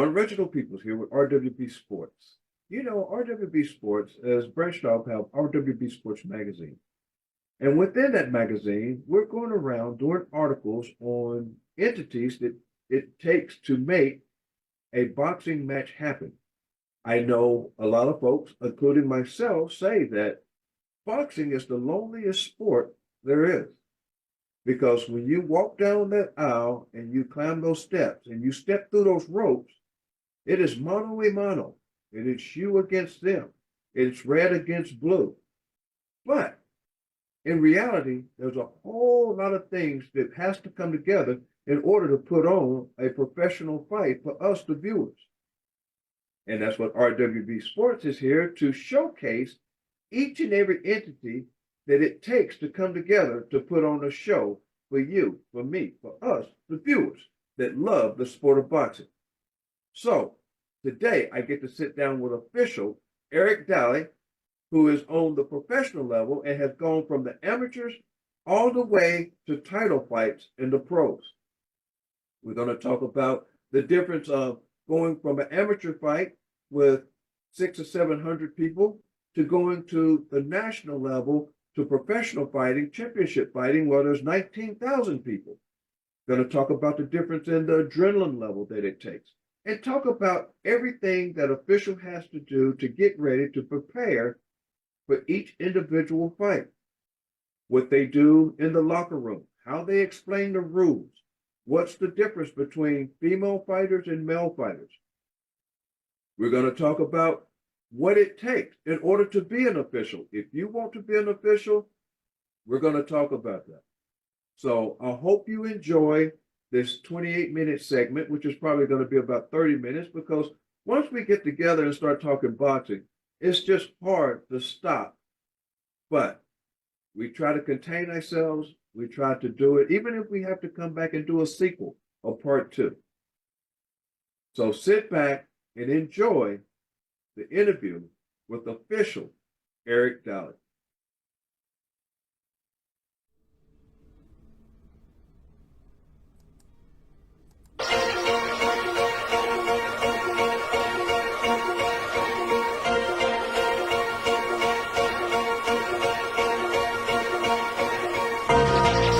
everyone, Reginald Peoples here with RWB Sports. You know, RWB Sports is branched off of RWB Sports Magazine. And within that magazine, we're going around doing articles on entities that it takes to make a boxing match happen. I know a lot of folks, including myself, say that boxing is the loneliest sport there is. Because when you walk down that aisle and you climb those steps and you step through those ropes, it is mano a mano. It is you against them. It's red against blue. But in reality, there's a whole lot of things that has to come together in order to put on a professional fight for us, the viewers. And that's what RWB Sports is here to showcase each and every entity that it takes to come together to put on a show for you, for me, for us, the viewers that love the sport of boxing. So today I get to sit down with official Eric Dali, who is on the professional level and has gone from the amateurs all the way to title fights in the pros. We're going to talk about the difference of going from an amateur fight with 600 or 700 people to going to the national level to professional fighting, championship fighting, where there's 19,000 people. Going to talk about the difference in the adrenaline level that it takes and talk about everything that official has to do to get ready to prepare for each individual fight. What they do in the locker room, how they explain the rules, what's the difference between female fighters and male fighters. We're going to talk about what it takes in order to be an official. If you want to be an official, we're going to talk about that. So I hope you enjoy this 28-minute segment, which is probably going to be about 30 minutes, because once we get together and start talking boxing, it's just hard to stop. But we try to contain ourselves. We try to do it, even if we have to come back and do a sequel or part two. So sit back and enjoy the interview with official Eric Dali.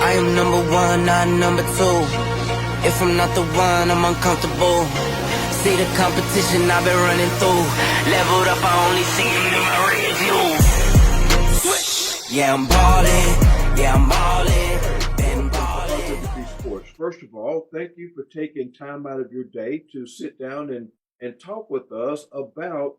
I am number one, not number two. If I'm not the one, I'm uncomfortable. See the competition I've been running through. Leveled up, I only see it in my rear view. Switch. Yeah, I'm ballin'. Yeah, I'm ballin'. Been ballin'. Sports. First of all, thank you for taking time out of your day to sit down and talk with us about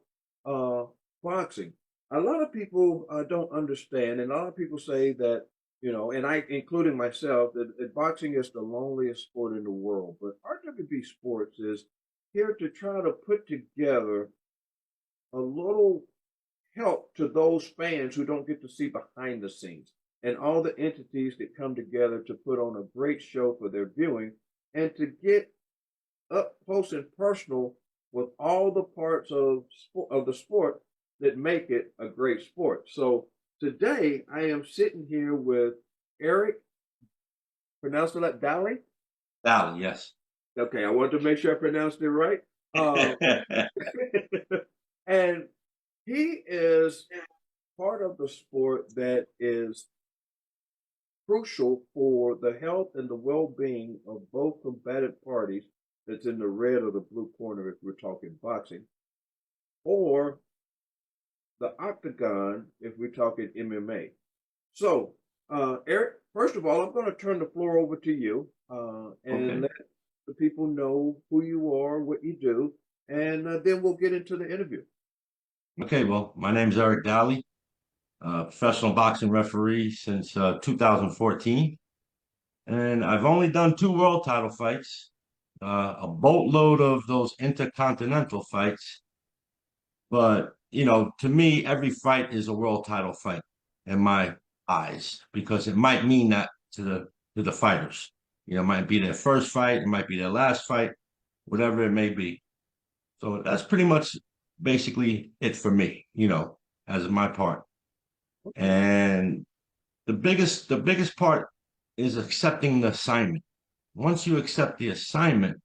boxing. A lot of people don't understand, and a lot of people say that, you know, and I, including myself, that boxing is the loneliest sport in the world. But RWB Sports is here to try to put together a little help to those fans who don't get to see behind the scenes and all the entities that come together to put on a great show for their viewing and to get up close and personal with all the parts of the sport that make it a great sport. So today I am sitting here with Eric, pronounced it like Dali? Dali, yes. Okay, I wanted to make sure I pronounced it right. And he is part of the sport that is crucial for the health and the well-being of both combatant parties that's in the red or the blue corner if we're talking boxing, or the octagon if we're talking MMA. So, Eric, first of all, I'm going to turn the floor over to you and let the people know who you are, what you do, and then we'll get into the interview. Okay, well, my name is Eric Dali, professional boxing referee since 2014. And I've only done 2 world title fights, a boatload of those intercontinental fights. But, you know, to me, every fight is a world title fight in my eyes, because it might mean that to the fighters. You know, it might be their first fight, it might be their last fight, whatever it may be. So that's pretty much basically it for me, you know, as my part. And the biggest part is accepting the assignment. Once you accept the assignment,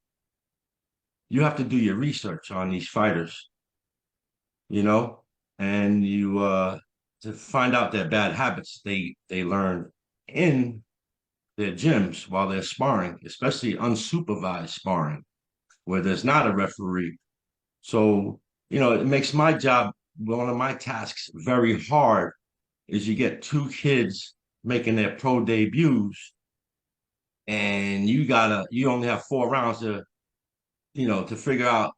you have to do your research on these fighters, you know, and you to find out their bad habits they learn in their gyms while they're sparring, especially unsupervised sparring, where there's not a referee. So, it makes my job, one of my tasks, very hard is you get two kids making their pro debuts and you only have 4 rounds to figure out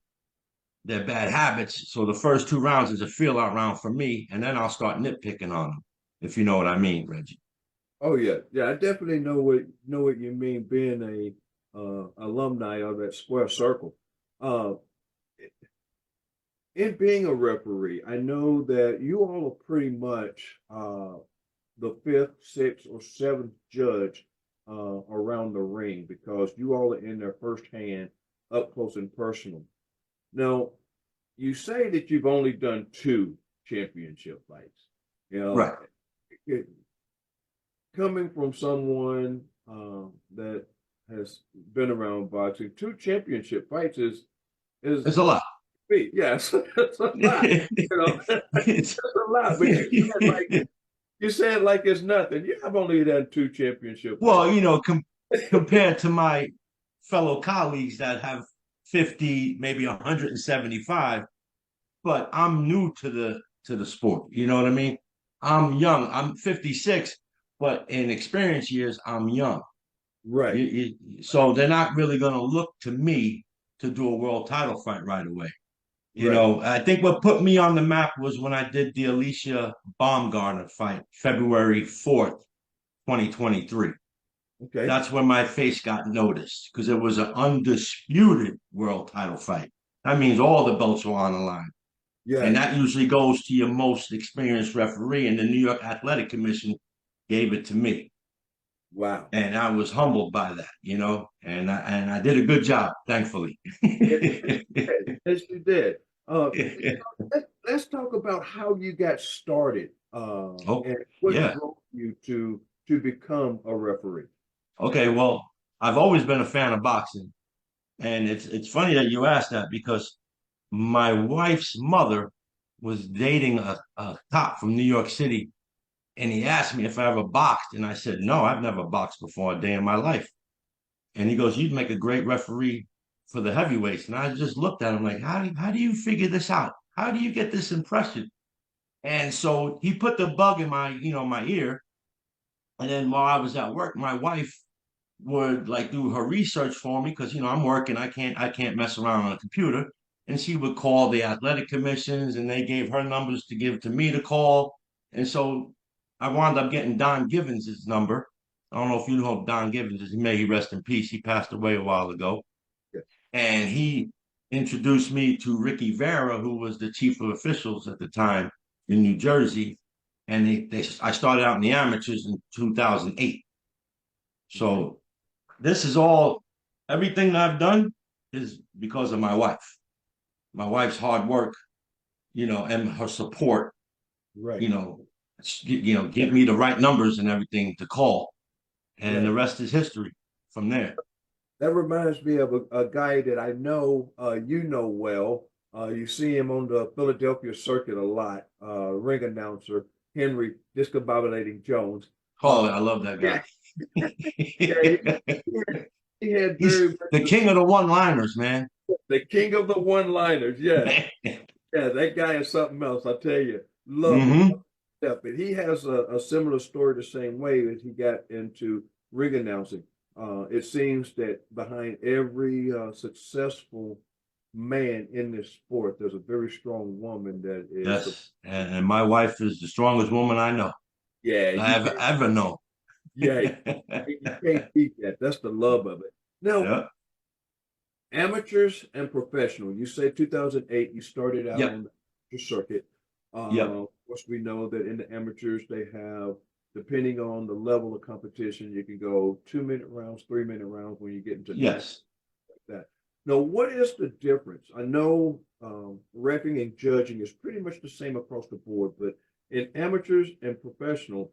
their bad habits. So the first 2 rounds is a feel out round for me, and then I'll start nitpicking on them, if you know what I mean, Reggie. Oh yeah, yeah. I definitely know what you mean. Being a alumni of that square circle, uh, in being a referee, I know that you all are pretty much the fifth, sixth, or seventh judge around the ring because you all are in there firsthand, up close and personal. Now, you say that you've only done two championship fights. You know, Right. it, coming from someone that has been around boxing, two championship fights is It's a lot. yes, it's a lot. You know, it's a lot. But you said like it's nothing. You have only done two championship fights. Well, compared to my fellow colleagues that have 50, maybe 175, but I'm new to the sport. You know what I mean? I'm young. I'm 56, but in experience years, I'm young. Right, So they're not really going to look to me to do a world title fight right away. right. I think what put me on the map was when I did the Alicia Baumgartner fight, February 4th, 2023. Okay. That's when my face got noticed because it was an undisputed world title fight. That means all the belts were on the line. And Yes. that usually goes to your most experienced referee, and the New York Athletic Commission gave it to me. Wow. And I was humbled by that, and I did a good job, thankfully. Yes, you did. Yes, you did. Let's talk about how you got started Oh, and what yeah. drove you to become a referee. Okay, well, I've always been a fan of boxing. And it's funny that you asked that because my wife's mother was dating a cop from New York City, and he asked me if I ever boxed, and I said, no, I've never boxed before a day in my life. And he goes, you'd make a great referee for the heavyweights. And I just looked at him like, how do you figure this out? How do you get this impression? And so he put the bug in my ear. And then while I was at work, my wife would like do her research for me because I'm working. I can't mess around on a computer. And she would call the athletic commissions and they gave her numbers to give to me to call. And so I wound up getting Don Givens' number. I don't know if you know who Don Givens is. May he rest in peace. He passed away a while ago. Yeah. And he introduced me to Ricky Vera, who was the chief of officials at the time in New Jersey. And I started out in the amateurs in 2008. Okay. So this is all, everything that I've done is because of my wife. My wife's hard work, and her support, Right. you know, get me the right numbers and everything to call. And the Right. rest is history from there. That reminds me of a guy that I know you know well. You see him on the Philadelphia circuit a lot. Ring announcer Henry Discombobulating Jones. Oh, Uh, I love that yeah, guy. yeah, he had He's very much the king of the one-liners, man. the king of the one-liners. Yes, yeah, that guy is something else. I tell you, love him. Hmm. Yeah, but he has a similar story the same way that he got into ring announcing. It seems that behind every successful man in this sport, there's a very strong woman that is, Yes, and my wife is the strongest woman I know. yeah, you I've can't, ever known. yeah, you can't beat that. That's the love of it. Now, Yeah. amateurs and professional. You say 2008, you started out Yep. on the circuit. Yep. Of course, we know that in the amateurs, they have, depending on the level of competition, you can go 2 minute rounds, 3 minute rounds when you get into Yes. that. Now, what is the difference? I know repping and judging is pretty much the same across the board, but in amateurs and professional,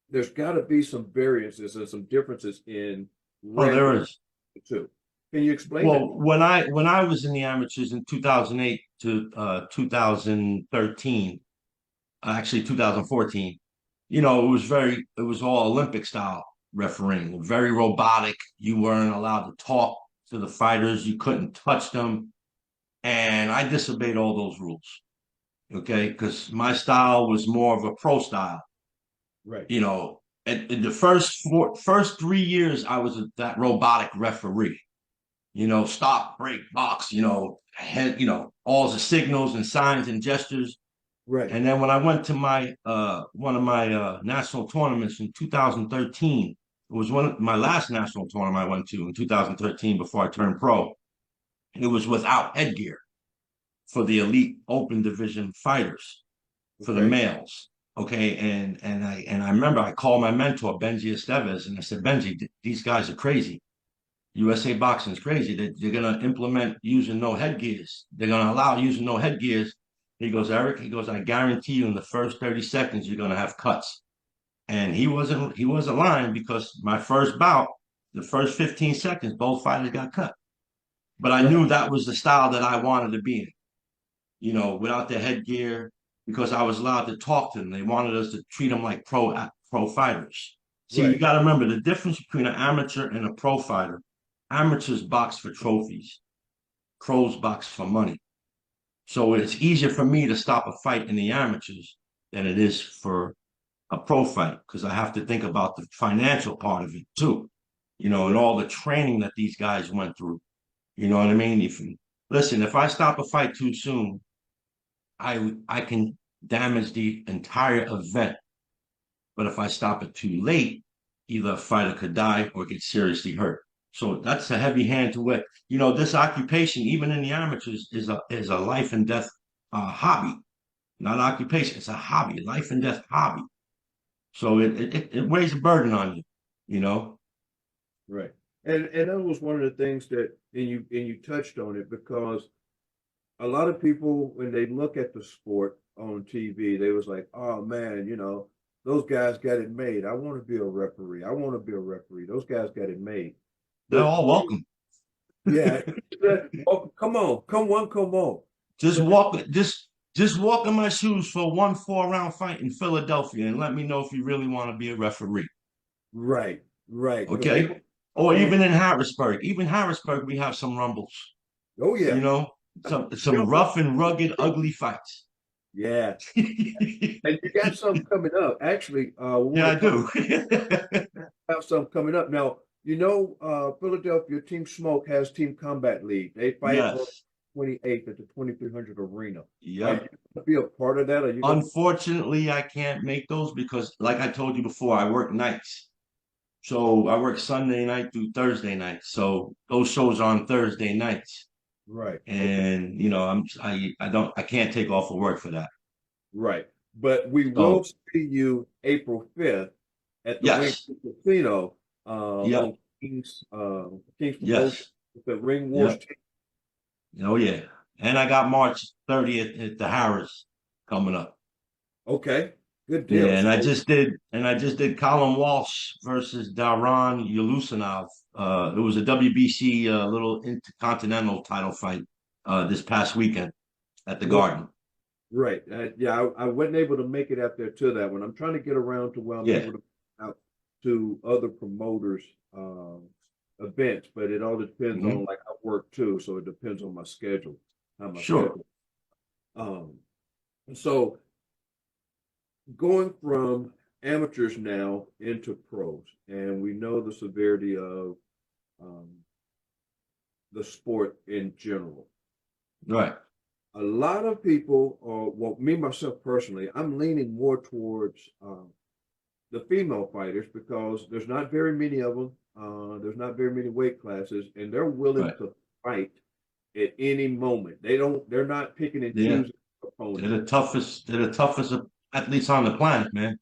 there's got to be some variances and some differences in Oh, rep there is. too. Can you explain that? Well, when I was in the amateurs in 2008 to 2013, actually 2014, it was all Olympic style refereeing, very robotic. You weren't allowed to talk to the fighters, you couldn't touch them, and I disobeyed all those rules. Okay, because my style was more of a pro style. Right. You know, in the first 3 years, I was that robotic referee. Stop, break, box. All the signals and signs and gestures. Right. And then when I went to my one of my national tournaments in 2013, it was one of my last national tournament I went to in 2013 before I turned pro. It was without headgear for the elite open division fighters for the Okay. males. Okay, and I remember I called my mentor Benji Estevez and I said, Benji, these guys are crazy. USA Boxing is crazy. They're going to implement using no headgears. They're going to allow using no headgears. He goes, Eric, he goes, I guarantee you in the first 30 seconds, you're going to have cuts. And he wasn't lying because my first bout, the first 15 seconds, both fighters got cut. But I Right. knew that was the style that I wanted to be in, without the headgear, because I was allowed to talk to them. They wanted us to treat them like pro fighters. See, you Right. got to remember the difference between an amateur and a pro fighter. Amateurs box for trophies. Pros box for money. So it's easier for me to stop a fight in the amateurs than it is for a pro fight because I have to think about the financial part of it too, and Right. all the training that these guys went through. You know what I mean? Listen, if I stop a fight too soon, I can damage the entire event. But if I stop it too late, either a fighter could die or get seriously hurt. So that's a heavy hand to it. This occupation, even in the amateurs, is a life and death hobby, not occupation. It's a hobby, life and death hobby. So it weighs a burden on you, you know. Right. And that was one of the things that and you touched on it because a lot of people when they look at the sport on TV, they was like, oh man, those guys got it made. I want to be a referee. I want to be a referee. Those guys got it made. They're But all welcome. yeah, oh, come on, come on. Just But walk, just walk in my shoes for one 4-round fight in Philadelphia, and let me know if you really want to be a referee. right, right. Because they Okay. Or and even in Harrisburg. Even Harrisburg, we have some rumbles, oh you yeah, know, some rough and rugged, ugly fights. yeah. Yeah, And you got some coming up. Actually, we want I to talk do. about some coming up. Now, Philadelphia Team Smoke has Team Combat League. They fight on Yes. 28th at the 2300 arena. Are you Yep. going to be a part of that? Are you going to? Unfortunately, I can't make those because, like I told you before, I work nights. So I work Sunday night through Thursday night. So those shows are on Thursday nights. Right. Okay. And I can't take off of work for that. Right. But we will So see you April 5th at the Ring yes. Casino Yep. on King's Promotion Yes. with the Ring Wars Yep. team. Oh yeah. And I got March 30th at the Harris coming up. Okay. Good Yeah, deal. So, and I just did Colin Walsh versus Daron Yelusinov. It was a WBC little intercontinental title fight this past weekend at the well, Garden. right. Yeah, I wasn't able to make it out there to that one. I'm trying to get around to where I'm Yeah, able to out to other promoters' events, but it all depends hmm on like I work too, so it depends on my schedule, how my sure. schedule. Um, so going from amateurs now into pros, and we know the severity of um, the sport in general. Right. A lot of people, well, me myself personally, I'm leaning more towards the female fighters because there's not very many of them. There's not very many weight classes, and they're willing Right. to fight at any moment. They don't. They're not picking and Yeah. choosing They're opponents. the toughest. They're the toughest athletes on the planet, man.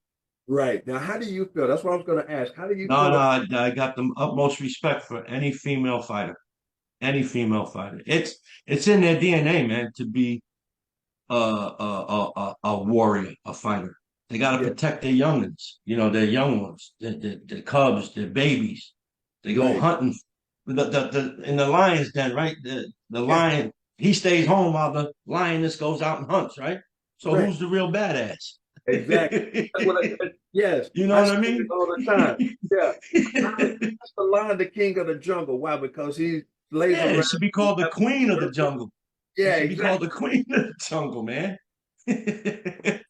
Right now, how do you feel? That's what I was going to ask. How do you No, feel? no, I got the utmost respect for any female fighter. Any female fighter. It's in their DNA, man, to be a warrior, a fighter. They got to Yeah, protect their youngins, their young ones, their cubs, their babies. They go right. hunting. in the lion's den, right? The Yeah, lion, he stays home while the lioness goes out and hunts, right? So right. who's the real badass? Exactly. That's what I said. Yes, You know I what I say it mean? all the time. Yeah. That's the lion, the king of the jungle. Why? Because he lays Yeah, it around. should be called the queen of the jungle. It Yeah, should be called exactly. the queen of the jungle, man. Yes,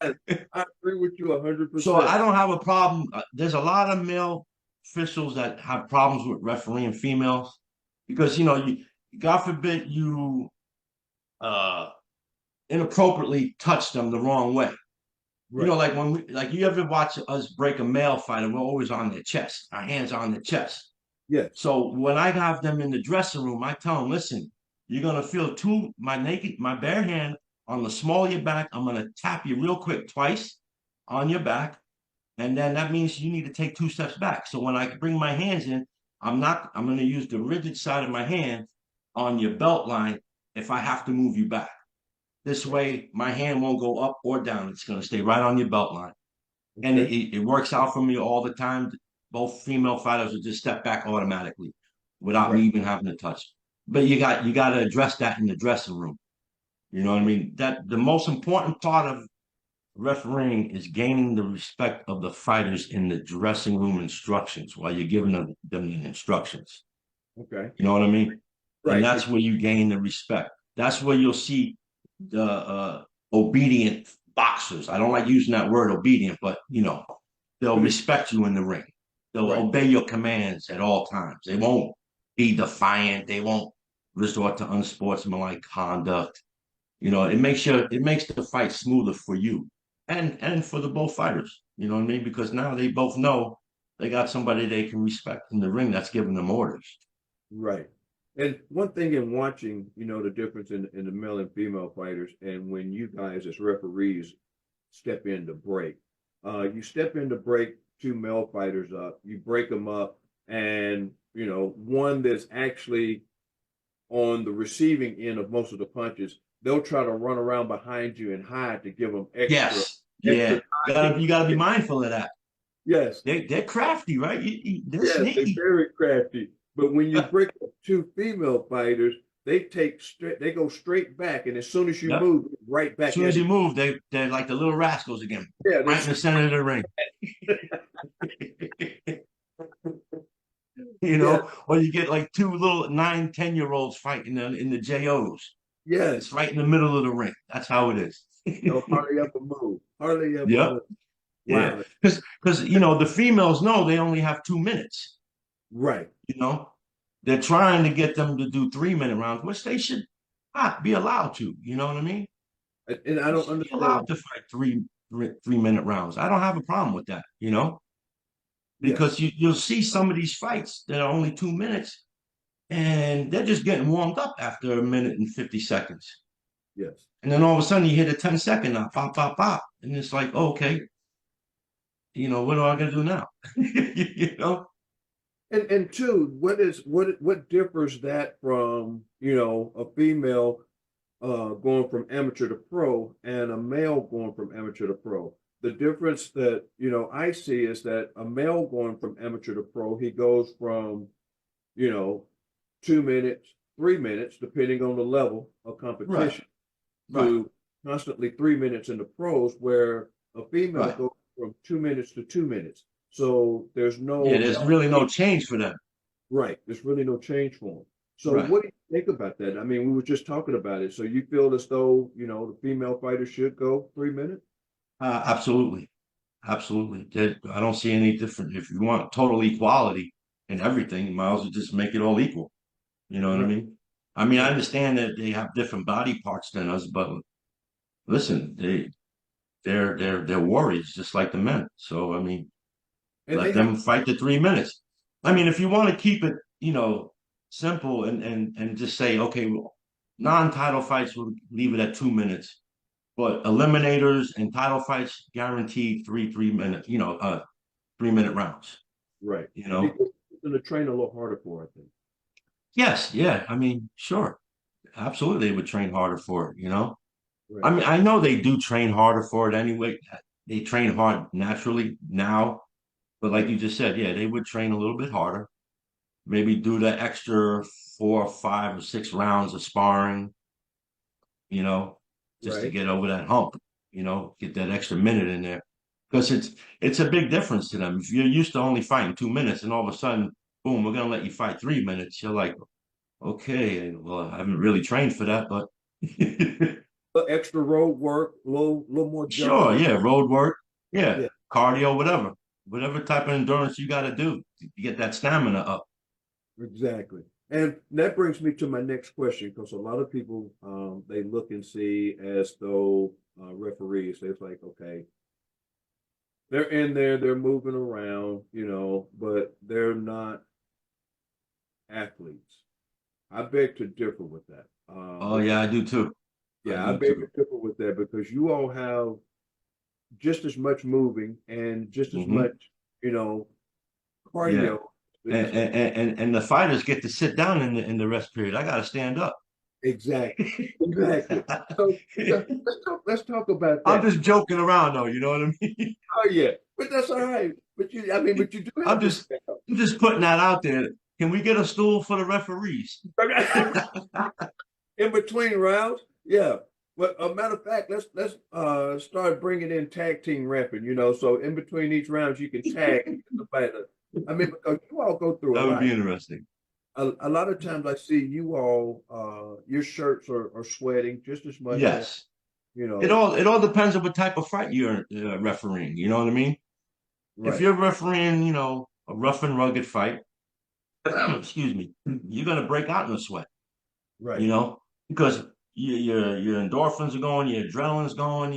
I agree with you hundred So percent. I don't have a problem. There's a lot of male officials that have problems with refereeing females because God forbid you uh inappropriately touch them the wrong way. Right. Like like you ever watch us break a male fighter, we're always on their chest, our hands on their chest. Yes. So when I have them in the dressing room, I tell them, listen, you're gonna feel my bare hand on the small of your back. I'm gonna tap you real quick twice on your back, and then that means you need to take 2 steps back. So when I bring my hands in, I'm gonna use the rigid side of my hand on your belt line if I have to move you back. This way, my hand won't go up or down. It's gonna stay right on your belt line, and Okay. it works out for me all the time. Both female fighters will just step back automatically without me Right. even having to touch. But you got to address that in the dressing room. You know what I mean? That the most important part of refereeing is gaining the respect of the fighters in the dressing room instructions while you're giving them the instructions. Okay. You know what I mean? And Right. that's where you gain the respect. That's where you'll see the obedient boxers. I don't like using that word obedient, but they'll respect you in the ring. They'll Right. obey your commands at all times. They won't be defiant. They won't resort to unsportsmanlike conduct. It makes the fight smoother for you and for the both fighters. You know what I mean? Because now they both know they got somebody they can respect in the ring that's giving them orders. Right. And one thing in watching, the difference in the male and female fighters, and when you guys as referees step in to break, you step in to break two male fighters up, you break them up, and one that's actually on the receiving end of most of the punches, they'll try to run around behind you and hide to give them Yes, extra yeah. You gotta be mindful of that. yes, They're crafty, right? They're yes, they're sneaky. very crafty. But when you break up two female fighters, they go straight back, and as soon as you Yep. move, right As back soon as at you it. move, they're like the little rascals again, Yeah, right in the center of the ring. yeah, Or you get like two little 9, 10-year-olds fighting in the JOs. It's yes. right in the middle of the ring. That's how it is. No, hardly ever move. Hardly ever Yep. move. Yeah. Wow. Because the females know they only have 2 minutes. Right. You know, they're trying to get them to do 3-minute rounds, which they should not be allowed to. You know what I mean? And I They don't should be understand. allowed to fight 3-minute rounds. I don't have a problem with that. Yes. Because you'll see some of these fights that are only 2 minutes, and they're just getting warmed up after a minute and 50 seconds. Yes. And then all of a sudden you hit a 10-second now, pop, pop, pop. And it's like, okay, what do I gotta do now? you know? And two, what differs that from, a female going from amateur to pro and a male going from amateur to pro? The difference that, I see is that a male going from amateur to pro, he goes from, you know, 2 minutes, 3 minutes, depending on the level of Right, competition, right, to constantly 3 minutes in the pros, where a female right. goes from 2 minutes to 2 minutes. So there's Yeah, no there's really no change for them. right. There's really no change for them. So Right. what do you think about that? I mean, we were just talking about it. So you feel as though, the female fighter should go 3 minutes? Absolutely. Absolutely. I don't see any different. If you want total equality in everything, you might as well just make it all equal. You know what I Right. mean? I mean, I Right. understand that they have different body parts than us, but listen, they're warriors just like the men. So I mean, And let they have them fight the 3 minutes. I mean, if you want to keep it, simple and just say, okay, well, non-title fights will leave it at 2 minutes, but eliminators and title fights guaranteed 3 minute, 3-minute rounds. right. You know, Because it's going to train a little harder for, I think. yes, yeah. I mean, sure, absolutely, they would train harder for it. I Right. mean, I know they do train harder for it anyway. They train hard naturally now, but like you just said, yeah, they would train a little bit harder. maybe do the extra 4 or 5 or 6 rounds of sparring, you know, just to Right. get over that hump, get that extra minute in there. Because it's a big difference to them. If you're used to only fighting 2 minutes and all of a sudden, boom, we're gonna let you fight 3 minutes, you're like, okay, well, I haven't really trained for that, but Extra road work, little more sure, jumping. yeah, road work, yeah, Yeah, cardio, whatever type of endurance you got to do to get that stamina up. exactly. And that brings me to my next question, because a lot of people they look and see as though referees, it's like, okay, they're in there, they're moving around, but they're not athletes. I beg to differ with that. Oh yeah, I do too. I Yeah, I do beg to too. differ with that because you all have just as much moving and just as Hmm. much, you know, Yeah, cardio. and, It's like, and the fighters get to sit down in the rest period. I got to stand up. exactly, exactly. So let's talk about I'm that. just joking around though, you know what I mean? Oh yeah, but that's all right. But you do I'm have to just stand I'm just putting that out there. Can we get a stool for the referees? up in between rounds. Yeah. But a matter of fact, let's start bringing in tag team rapping. So in between each round, you can tag somebody. I mean, because you all go through a That would lot. be interesting. A lot of times I see you all, your shirts are sweating just as much as, Yes. you It know, all it all depends on what type of fight you're refereeing. You know what I mean? If right, you're refereeing, a rough and rugged fight, excuse me, you're gonna break out in a sweat. right, You know, because your endorphins are going, your adrenaline's going.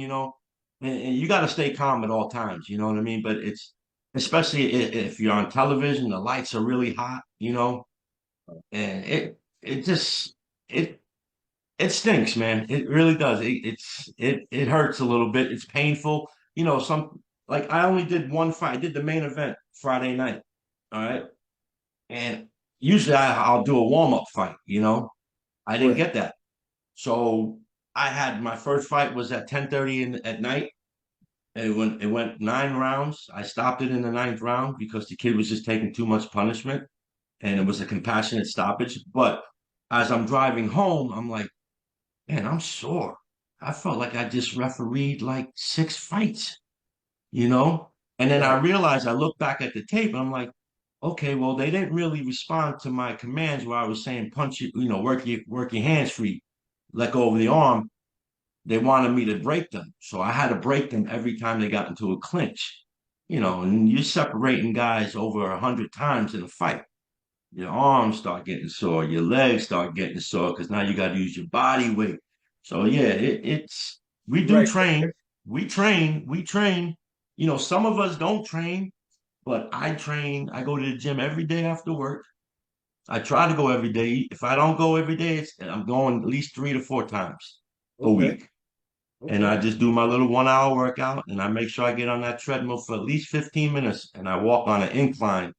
And you got to stay calm at all times. You know what I mean? But it's especially if you're on television, the lights are really hot. And it just it it stinks, man. It really does. It hurts a little bit. It's painful. Some like I only did one fight. I did the main event Friday night. All right. And usually I'll do a warm-up fight, I didn't right, get that. So I had my first fight was at 10:30 at night. And it went 9 rounds. I stopped it in the ninth round because the kid was just taking too much punishment and it was a compassionate stoppage. But as I'm driving home, I'm like, man, I'm sore. I felt like I just refereed like 6 fights, you know? And then I right, realized I looked back at the tape and I'm like, okay, well, they didn't really respond to my commands where I was saying punch it, work your hands free, let go of the arm. They wanted me to break them. So I had to break them every time they got into a clinch. And you're separating guys over 100 times in a fight. Your arms start getting sore, your legs start getting sore because now you got to use your body weight. So yeah, it's we do right. train, we train. Some of us don't train, but I train. I go to the gym every day after work. I try to go every day. If I don't go every day, I'm going at least 3 to 4 times a Okay, week. And I okay, just do my little 1 hour workout and I make sure I get on that treadmill for at least 15 minutes and I walk on an incline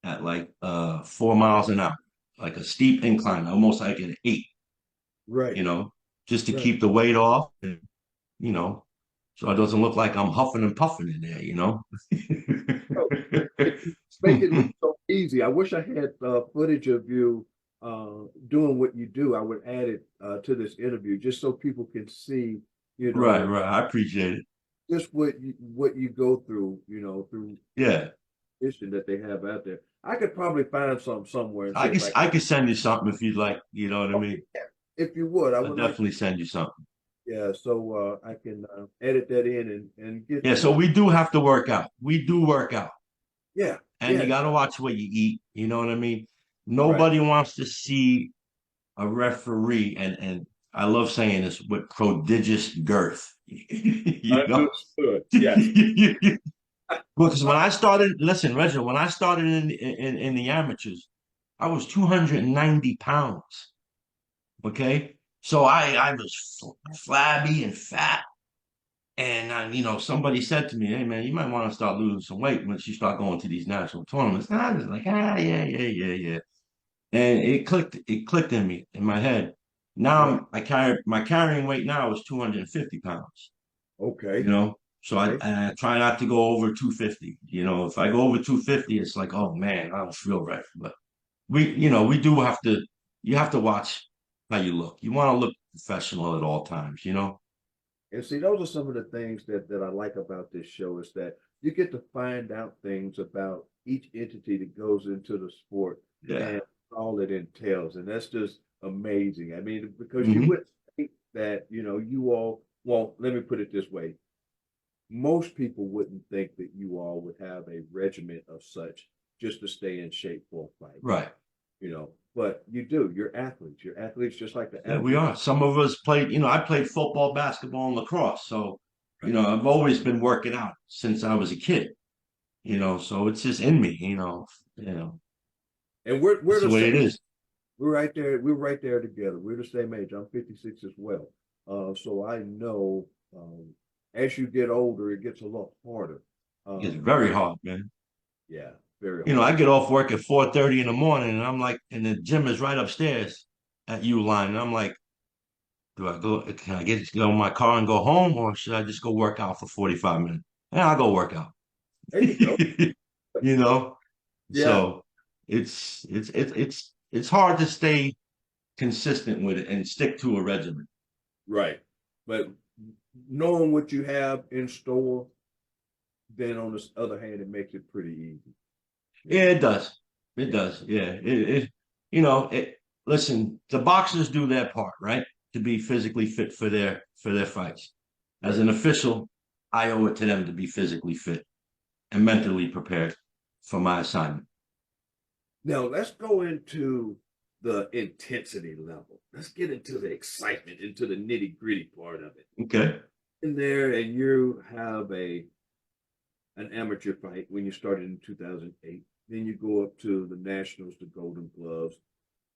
at like 4 miles an hour, like a steep incline, almost like an 8, right, you know, just to right. keep the weight off and, you know, so it doesn't look like I'm huffing and puffing in there. Oh, you make it look so easy. I wish I had footage of you doing what you do. I would add it to this interview just so people can see, you Right, know, right. I appreciate it. just what you go through, through Yeah. issue that they have out there. I could probably find some somewhere and see if I could send you something if you'd like, you know what I okay, mean? yeah, if you would, I I'll would like to. definitely send you something. Yeah, so I can edit that in and get Yeah, so we do have to work out. We do work out. yeah, And you yeah, got to watch what you eat. You know what I mean? right. Nobody wants to see a referee, and I love saying this with prodigious girth. you know, Understood. Yes. because when I started, listen, Reginald, when I started in the amateurs, I was 290 pounds. Okay, so I was flabby and fat. And somebody said to me, "Hey man, you might want to start losing some weight once you start going to these national tournaments." And I was like, yeah, yeah, yeah, yeah. And it clicked in me in my head. Now Right. I carry my carrying weight now is 250 pounds. Okay. So I try not to go over 250. If I go over 250, it's like, oh man, I don't feel right. But we do have to, you have to watch how you look. You want to look professional at all times, you know? And see, those are some of the things that I like about this show is that you get to find out things about each entity that goes into the sport Yeah. and all it entails. And that's just amazing. I mean, because you Hmm. would think that, you all, well, let me put it this way. Most people wouldn't think that you all would have a regiment of such just to stay in shape for a fight, Right. but you do. You're athletes. You're athletes just like the Yeah, we athletes. are. Some of us played, I played football, basketball, and lacrosse. So, Right. I've always been working out since I was a kid, so it's just in me, And we're it's the the way same. it is. We're right there. We're right there together. We're the same age. I'm 56 as well. So I know as you get older, it gets a lot harder. It's Um, very hard, man. yeah, very I hard. get off work at 4:30 in the morning and I'm like, and the gym is right upstairs at U Line. And I'm like, can I go in my car and go home or should I just go work out for 45 minutes? Yeah, I'll go work out. There you go. You know, Yeah, so it's hard to stay consistent with it and stick to a regimen. right. But knowing what you have in store, then on the other hand, it makes it pretty easy. You Yeah, know. it does. It Yeah. does. Yeah. You know, it, listen, the boxers do their part, right? To be physically fit for their fights. As Right. an official, I owe it to them to be physically fit and mentally prepared for my assignment. Now let's go into the intensity level. Let's get into the excitement, into the nitty gritty part of it. Okay. In there, and you have an amateur fight when you started in 2008. Then you go up to the nationals, the Golden Gloves.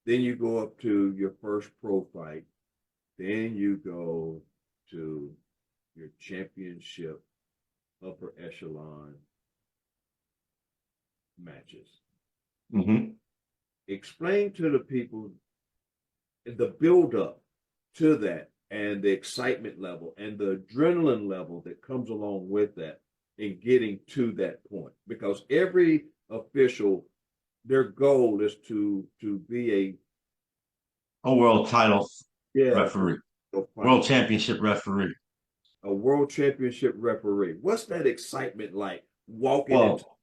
Then you go up to your first pro fight. Then you go to your championship upper echelon matches. Hmm. Explain to the people the build up to that and the excitement level and the adrenaline level that comes along with that in getting to that point because every official their goal is to be a A world title yeah referee, world fighter, championship referee. a world championship referee. What's that excitement like walking into Well,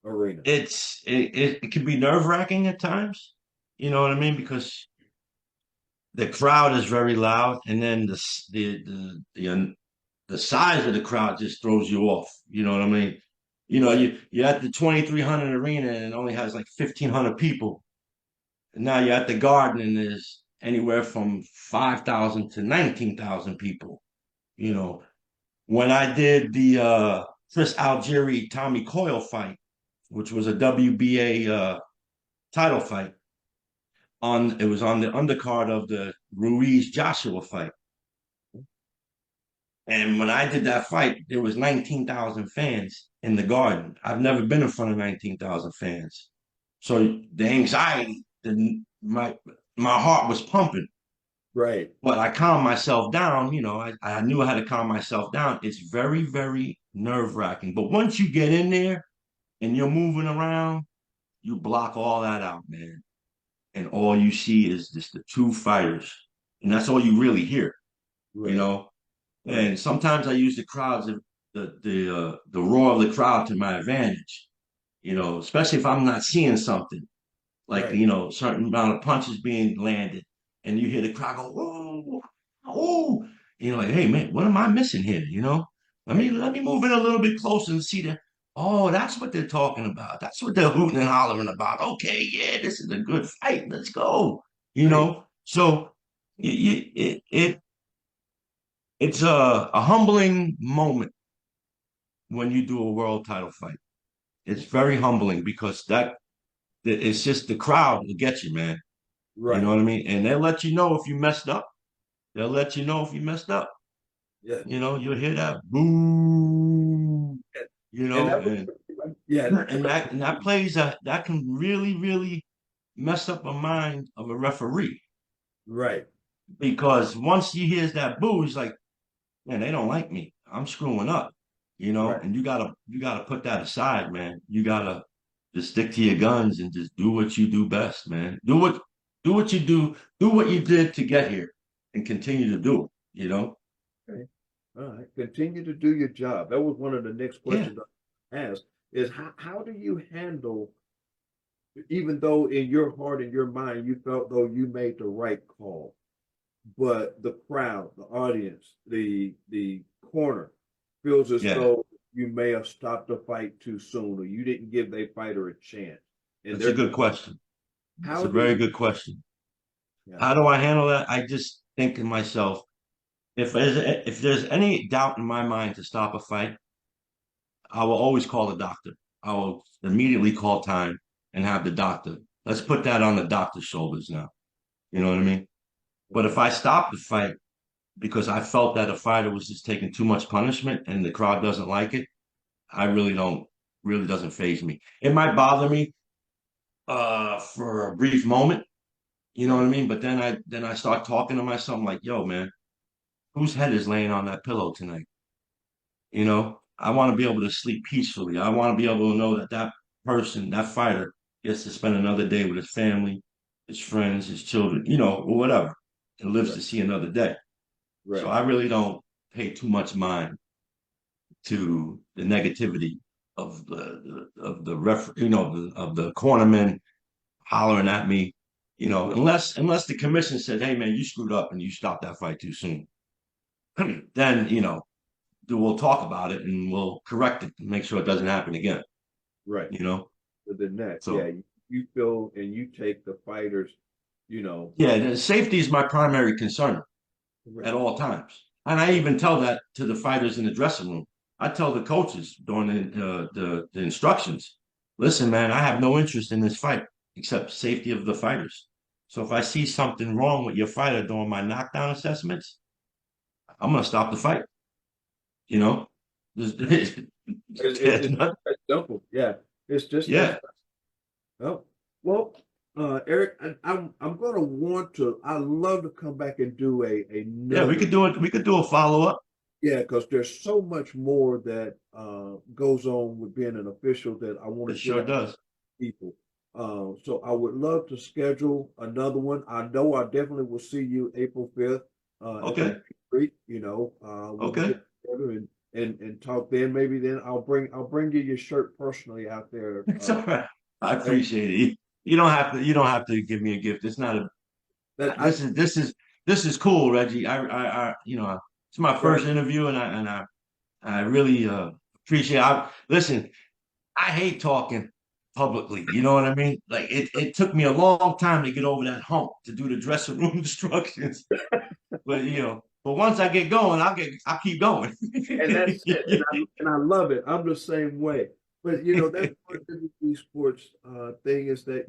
the arena? it can be nerve-wracking at times. You know what I mean? Because the crowd is very loud, and then the size of the crowd just throws you off. You know what I mean? Right. You're at the 2,300 arena and it only has like 1,500 people. And now you're at the Garden and there's anywhere from 5,000 to 19,000 people. You know, when I did the Chris Algieri Tommy Coyle fight, which was a WBA title fight, it was on the undercard of the Ruiz Joshua fight. And when I did that fight, there was 19,000 fans in the Garden. I've never been in front of 19,000 fans. So the anxiety, my heart was pumping, Right. but I calmed myself down. I knew I had to calm myself down. It's very, very nerve wracking. But once you get in there and you're moving around, you block all that out, man. And all you see is just the two fighters. And that's all you really hear, you Right. know? Right. And sometimes I use the crowds, the roar of the crowd to my advantage. Especially if I'm not seeing something like Right. certain amount of punches being landed, and you hear the crowd go, "Whoa, oh!" Like, "Hey, man, what am I missing here?" Right. Let me move in a little bit closer and see that. Oh, that's what they're talking about. That's what they're hooting and hollering about. Okay, yeah, this is a good fight. Let's go. Right. So it's a humbling moment when you do a world title fight. It's very humbling because it's just the crowd that gets you, man. You know Right. what I mean? And they'll let you know if you messed up. They'll let you know if you messed up. Yeah. You'll hear that boo, And that was, and yeah. that plays that can really, really mess up a mind of a referee Right. because once he hears that boo, he's like, man, they don't like me. I'm screwing up, Right. and you gotta put that aside, man. You gotta just stick to your guns and just do what you do best, man. Do what you do what you did to get here and continue to do it, you know? Okay. All right. Continue to do your job. That was one of the next Yeah. questions I asked is how do you handle, even though in your heart and your mind you felt though you made the right call, but the crowd, the audience, the corner feels as Yeah. though you may have stopped the fight too soon or you didn't give their fighter a chance. And That's a they're good question. It's how a do very you good question. yeah, How do I handle that? I just think to myself, if there's any doubt in my mind to stop a fight, I will always call the doctor. I will immediately call time and have the doctor. Let's put that on the doctor's shoulders now. You know what I okay, mean? But if okay, I stop the fight because I felt that a fighter was just taking too much punishment and the crowd doesn't like it, I really doesn't faze me. It might bother me for a brief moment, you know what I right, mean? But then I start talking to myself, I'm like, yo, man, whose head is laying on that pillow tonight? You know, I want to be able to sleep peacefully. I want to be able to know that that person, that fighter, gets to spend another day with his family, his friends, his children, you know, or whatever, and lives right, to see another day. So right. I really don't pay too much mind to the negativity of the ref, you know, of the cornermen hollering at me, you know, Right. unless the commission said, "Hey, man, you screwed up and you stopped that fight too soon," then you know we'll talk about it and we'll correct it and make sure it doesn't happen again. Right. You know, But then that, yeah, so you feel and you take the fighters, you know, yeah, the safety is my primary concern at correct. all times, and I even tell that to the fighters in the dressing room. I tell the coaches during the instructions, listen, man, I have no interest in this fight except safety of the fighters. So if I see something wrong with your fighter during my knockdown assessments, I'm gonna stop the fight. You know, there's, there's It's not, that simple. Yeah. It's just that. yeah, Oh, well, Eric, I'm gonna want to. I love to come back and do yeah. We another. could do it. We could do a follow up. Yeah, because there's so much more that goes on with being an official that I want It to get sure out does. to people. So I would love to schedule another one. I know I definitely will see you April 5th at the Okay. retreat. We can Okay. get together and talk then. Maybe then I'll bring you your shirt personally out there. It's all right. I And appreciate it. You don't have to. You don't have to give me a gift. It's not a. that I This is cool, Reggie. You know, it's my right. first interview, and I really appreciate. Listen. I hate talking publicly. You know what I mean? Like it took me a long time to get over that hump to do the dressing room instructions. But but once I get going, I'll keep going. And that's it. And I love it. I'm the same way. But that's part of the sports thing is that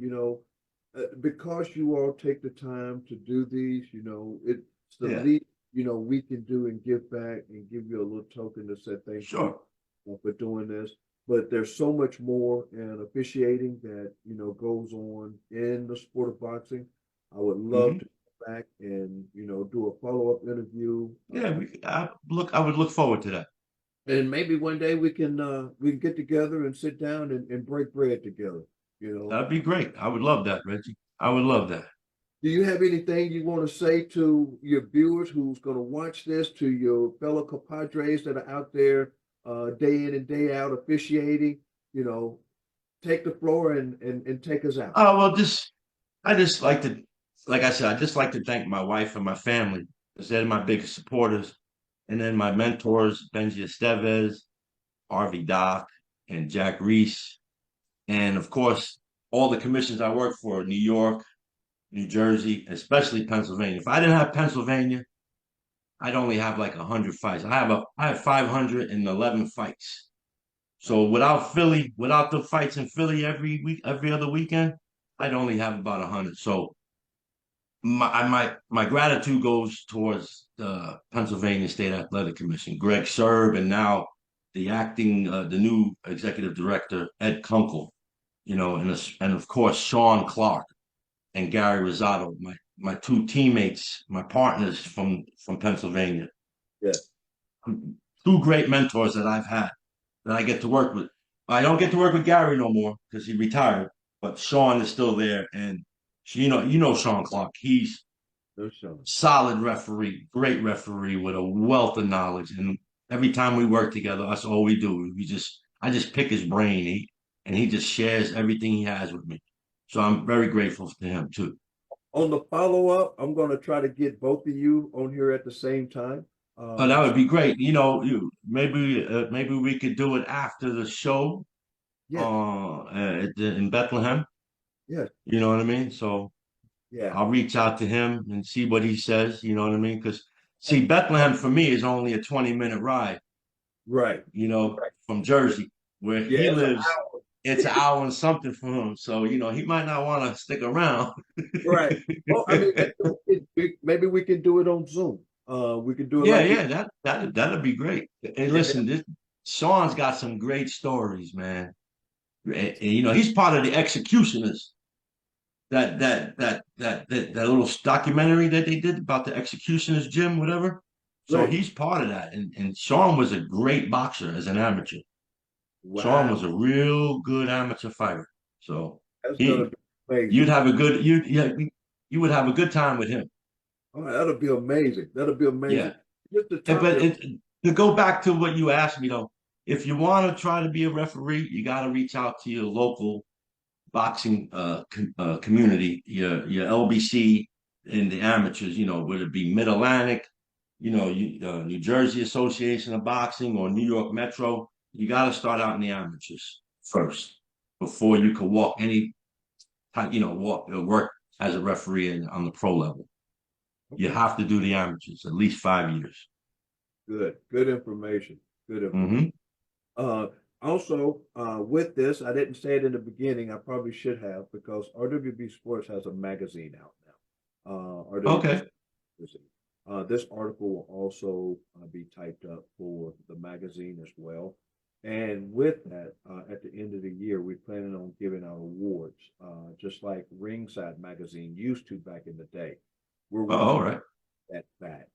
because you all take the time to do these, it's the Yeah, least we can do and give back and give you a little token to say thank you sure. for doing this. But there's so much more in officiating that goes on in the sport of boxing. I would love Hmm. to come back and do a follow-up interview. Yeah, I would look forward to that. And maybe one day we can get together and sit down and break bread together, you know. That'd be great. I would love that, Reggie. I would love that. Do you have anything you want to say to your viewers who's going to watch this, to your fellow compadres that are out there day in and day out officiating? You know, take the floor and take us out. Oh well, I just like to, like I said, I just like to thank my wife and my family because they're my biggest supporters, and then my mentors, Benji Estevez, Harvey Dock, and Jack Reese, and of course all the commissions I work for, New York, New Jersey, especially Pennsylvania. If I didn't have Pennsylvania, I'd only have like 100 fights. I have 511 fights. So without Philly, without the fights in Philly every week, every other weekend, I'd only have about 100. So my gratitude goes towards the Pennsylvania State Athletic Commission, Greg Serb, and now the new executive director Ed Kunkel, and of course Sean Clark and Gary Rosado, my two teammates, my partners from Pennsylvania, Yeah. two great mentors that I've had that I get to work with. I don't get to work with Gary no more because he retired, but Sean is still there, and you know Sean Clark. He's No, Sean. solid referee, great referee with a wealth of knowledge. And every time we work together, that's all we do. I just pick his brain, and he just shares everything he has with me. So I'm very grateful to him too. On the follow up, I'm going to try to get both of you on here at the same time. But that would be great. Maybe we could do it after the show, Yes, in Bethlehem. yes, You know what I mean? So yeah, I'll reach out to him and see what he says. You know what I mean? Because see, Bethlehem for me is only a 20-minute ride. right. From Jersey, where Yeah, he it's an lives. hour. It's an hour and something for him. So he might not want to stick around. Right. Well, I mean, maybe we can do it on Zoom. We can do it Yeah, like we. yeah, that'd be great. And listen, Sean's got some great stories, man. And, he's part of the executioners. That little documentary that they did about the executioners gym, whatever. So Right. he's part of that. And Sean was a great boxer as an amateur. Sean Wow. was a real good amateur fighter. So That's gonna he be amazing. you'd have a good you would have a good time with him. Oh, that'll be amazing. That'll be Yeah. amazing. Just the But topic. to go back to what you asked me though, if you want to try to be a referee, you got to reach out to your local boxing community, your LBC and the amateurs, whether it be Mid Atlantic, New Jersey Association of Boxing or New York Metro. You got to start out in the amateurs first before you can walk any type, work as a referee on the pro level. You Okay. have to do the amateurs at least 5 years. Good. Good information. Good information. Hmm. Uh, Also, with this, I didn't say it in the beginning. I probably should have because RWB Sports has a magazine out now. RWB Okay. magazine. This article will also be typed up for the magazine as well. And with that, at the end of the year, we're planning on giving out awards, just like Ringside Magazine used to back in the day. We're Oh, wanting all right. that back.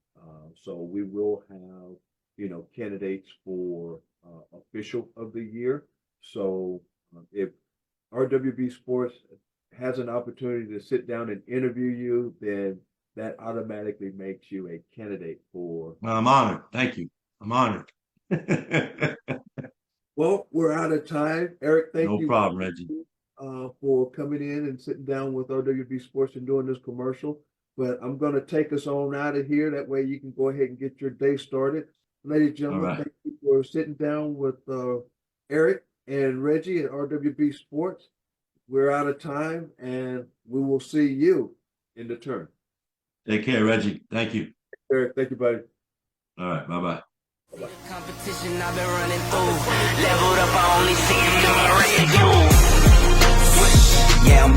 So we will have, candidates for official of the year. So if RWB Sports has an opportunity to sit down and interview you, then that automatically makes you a candidate for. Well, I'm honored. Thank you. I'm honored. Well, we're out of time. Eric, thank No you problem, Reggie. for coming in and sitting down with RWB Sports and doing this commercial. But I'm going to take us on out of here. That way you can go ahead and get your day started. Ladies and All gentlemen, right. thank you for sitting down with Eric and Reggie at RWB Sports. We're out of time and we will see you in the turn. Take care, Reggie. Thank you. Eric, thank you, buddy. All right. Bye-bye. Competition I've been running through. Leveled up, I only see you in my rear view. Yeah, I'm